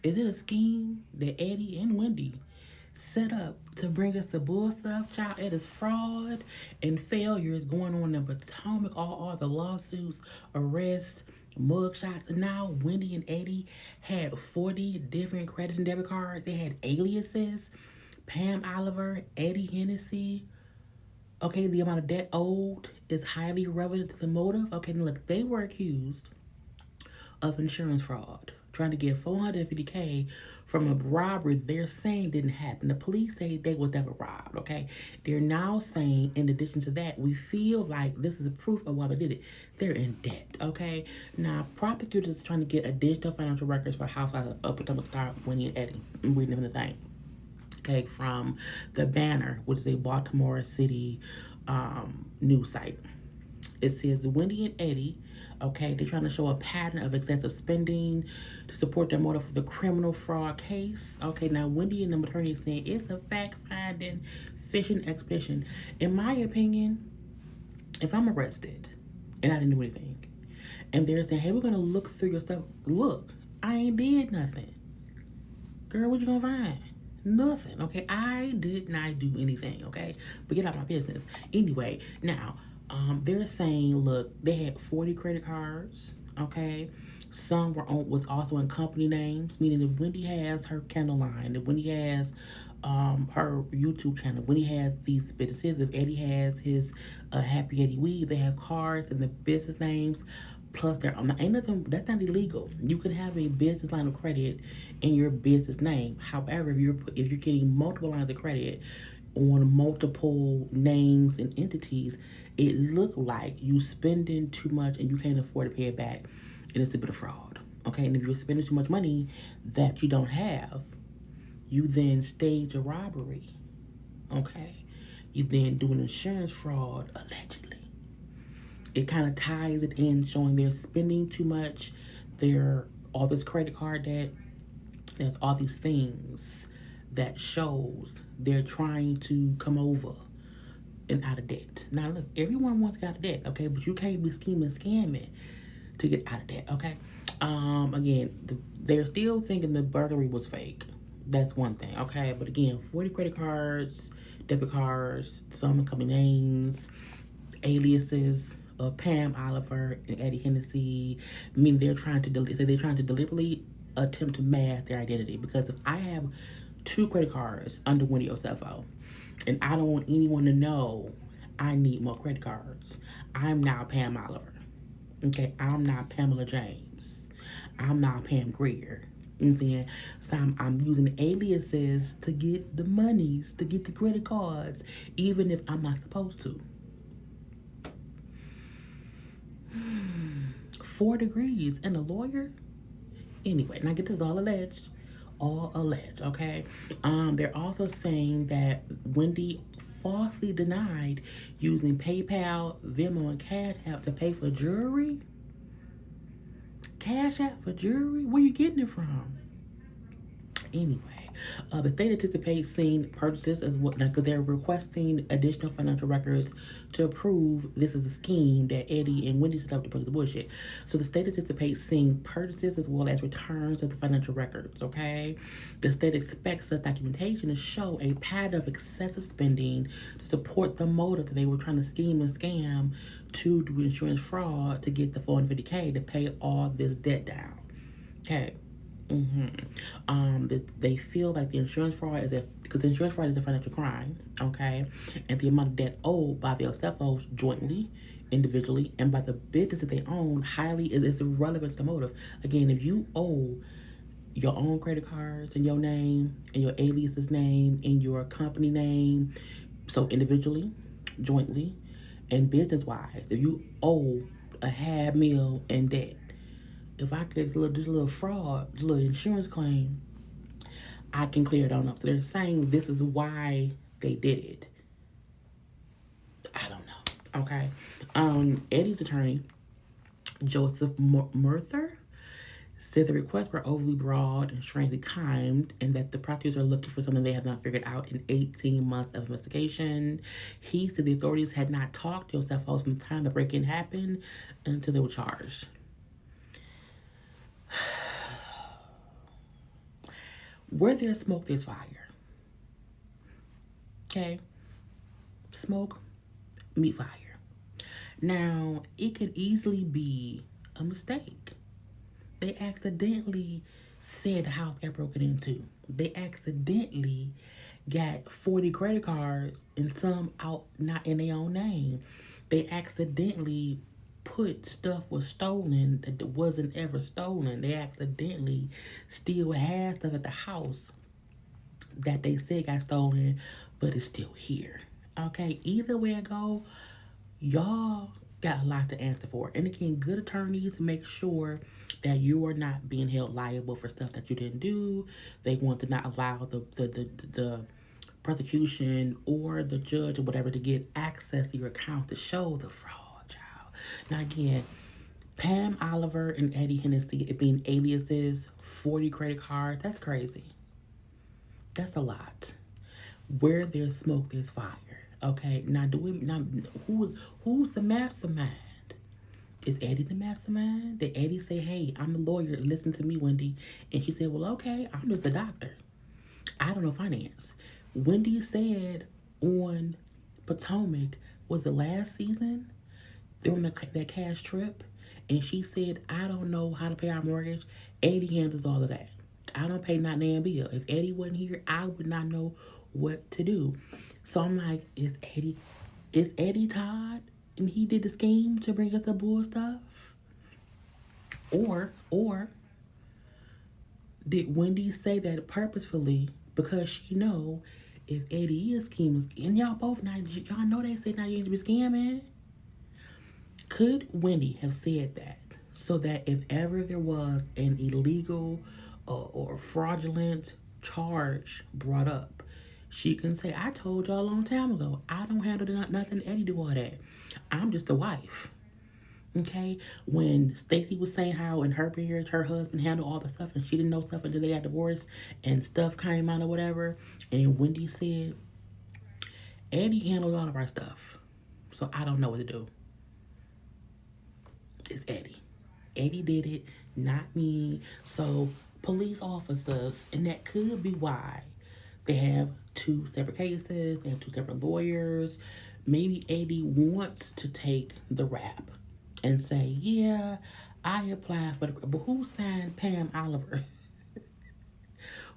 Is it a scheme that Eddie and Wendy set up to bring us the bull stuff, child? It is fraud and failures going on in Potomac. All the lawsuits, arrests, mugshots. And now Wendy and Eddie had 40 different credit and debit cards. They had aliases. Pam Oliver, Eddie Hennessy. Okay, the amount of debt owed is highly relevant to the motive. Okay, now look, they were accused of insurance fraud, trying to get 450K from a robbery they're saying didn't happen. The police say they was never robbed, okay? They're now saying, in addition to that, we feel like this is a proof of why they did it. They're in debt, okay? Now, prosecutors are trying to get additional financial records for Housewives of Potomac star Wendy and Eddie. I'm reading them the thing. Okay, from the Banner, which is a Baltimore City news site. It says Wendy and Eddie, okay, they're trying to show a pattern of excessive spending to support their motive for the criminal fraud case. Okay, now Wendy and the attorney is saying it's a fact-finding fishing expedition. In my opinion, if I'm arrested and I didn't do anything, and they're saying, hey, we're gonna look through your stuff. Look, I ain't did nothing. Girl, what you gonna find? Nothing, okay? I did not do anything, okay? But get out of my business. Anyway, now, they're saying, look, they had 40 credit cards, okay? Some was also in company names, meaning if Wendy has her candle line, if Wendy has her YouTube channel, Wendy has these businesses, if Eddie has his Happy Eddie Weave, they have cards and the business names. Plus, ain't nothing that's not illegal. You can have a business line of credit in your business name. However, if you're getting multiple lines of credit on multiple names and entities, it look like you spending too much and you can't afford to pay it back, and it's a bit of fraud. Okay, and if you're spending too much money that you don't have, you then stage a robbery. Okay, you then do an insurance fraud allegedly. It kind of ties it in, showing they're spending too much. They're all this credit card debt. There's all these things that shows they're trying to come over and out of debt. Now look, everyone wants to get out of debt, okay? But you can't be scheming, scamming to get out of debt, okay? Again, they're still thinking the burglary was fake. That's one thing, okay? But again, 40 credit cards, debit cards, some company names, aliases, Pam Oliver and Eddie Hennessy. I mean, they're trying to deliberately attempt to mask their identity. Because if I have 2 credit cards under Wendy Osefo, and I don't want anyone to know I need more credit cards, I'm now Pam Oliver. Okay, I'm not Pamela James. I'm not Pam Greer. You know what I'm saying? So I'm using aliases to get the monies, to get the credit cards, even if I'm not supposed to. 4 degrees and a lawyer? Anyway, now get this all alleged. All alleged, okay? They're also saying that Wendy falsely denied using PayPal, Venmo, and CashApp to pay for jewelry. CashApp for jewelry? Where you getting it from? Anyway, the state anticipates seeing purchases as well, because they're requesting additional financial records to prove this is a scheme that Eddie and Wendy set up to put the bullshit. So the state anticipates seeing purchases as well as returns of the financial records, okay? The state expects such documentation to show a pattern of excessive spending to support the motive that they were trying to scheme and scam to do insurance fraud to get the 450K to pay all this debt down, okay? They feel like the insurance fraud because the insurance fraud is a financial crime, okay? And the amount of debt owed by the Osefos jointly, individually, and by the business that they own highly is irrelevant to the motive. Again, if you owe your own credit cards in your name, and your alias's name, and your company name, so individually, jointly, and business-wise, if you owe a $500,000 in debt, if I could do a little fraud, a little insurance claim, I can clear it on up. So they're saying this is why they did it. I don't know. Okay. Eddie's attorney, Joseph Murther, said the requests were overly broad and strangely timed, and that the prosecutors are looking for something they have not figured out in 18 months of investigation. He said the authorities had not talked to Osefos from the time the break-in happened until they were charged. Where there's smoke, there's fire. Okay? Smoke, meet fire. Now, it could easily be a mistake. They accidentally said the house got broken into. They accidentally got 40 credit cards and some out not in their own name. They accidentally put stuff was stolen that wasn't ever stolen. They accidentally still had stuff at the house that they said got stolen, but it's still here. Okay, either way it go, y'all got a lot to answer for. And again, good attorneys make sure that you are not being held liable for stuff that you didn't do. They want to not allow the prosecution or the judge or whatever to get access to your account to show the fraud, child. Now again, Pam Oliver and Eddie Hennessy being aliases, 40 credit cards, that's crazy. That's a lot. Where there's smoke, there's fire. Okay, now who's the mastermind? Is Eddie the mastermind? Did Eddie say, "Hey, I'm the lawyer. Listen to me, Wendy"? And she said, "Well, okay, I'm just a doctor. I don't know finance." Wendy said on Potomac, was it last season, during that cash trip, and she said, "I don't know how to pay our mortgage. Eddie handles all of that. I don't pay not damn bill. If Eddie wasn't here, I would not know what to do." So I'm like, is Eddie Todd and he did the scheme to bring us the bull stuff? Or did Wendy say that purposefully because she know if Eddie is scheming, and y'all both y'all know they said not you to be scamming? Could Wendy have said that so that if ever there was an illegal or fraudulent charge brought up, she can say, "I told y'all a long time ago, I don't handle nothing, Eddie do all that. I'm just the wife." Okay? When Stacy was saying how in her marriage, her husband handled all the stuff and she didn't know stuff until they got divorced and stuff came out or whatever. And Wendy said, "Eddie handled all of our stuff. So I don't know what to do." It's Eddie. Eddie did it, not me. So police officers, and that could be why they have two separate cases, they have two separate lawyers. Maybe Eddie wants to take the rap and say, "Yeah, I applied for the..." But who signed Pam Oliver?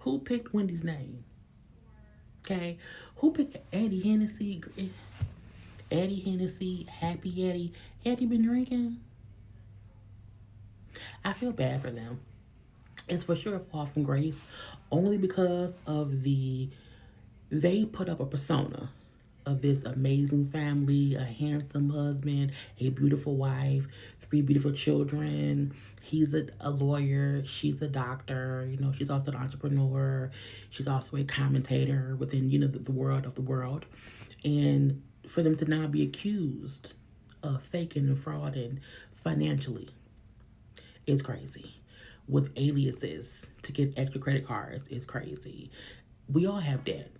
Who picked Wendy's name? Okay, who picked Eddie Hennessy? Eddie Hennessy, Happy Eddie. Eddie been drinking? I feel bad for them. It's for sure a fall from grace, only because of they put up a persona of this amazing family, a handsome husband, a beautiful wife, 3 beautiful children. He's a lawyer. She's a doctor. You know, she's also an entrepreneur. She's also a commentator within, the world of the world. And for them to now be accused of faking and frauding financially is crazy. With aliases to get extra credit cards is crazy. We all have debt.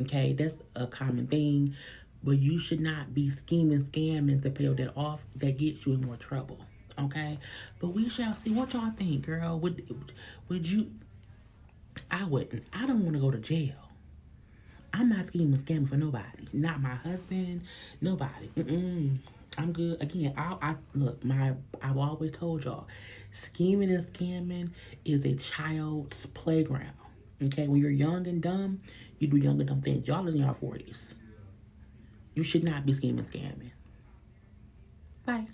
Okay, that's a common thing, but you should not be scheming, scamming to pay that off. That gets you in more trouble. Okay, but we shall see. What y'all think, girl? Would you? I wouldn't. I don't want to go to jail. I'm not scheming, scamming for nobody. Not my husband. Nobody. I'm good. Again, I look. I've always told y'all, scheming and scamming is a child's playground. Okay, when you're young and dumb, you do young and dumb things. Y'all in your 40s. You should not be scheming, scamming. Bye.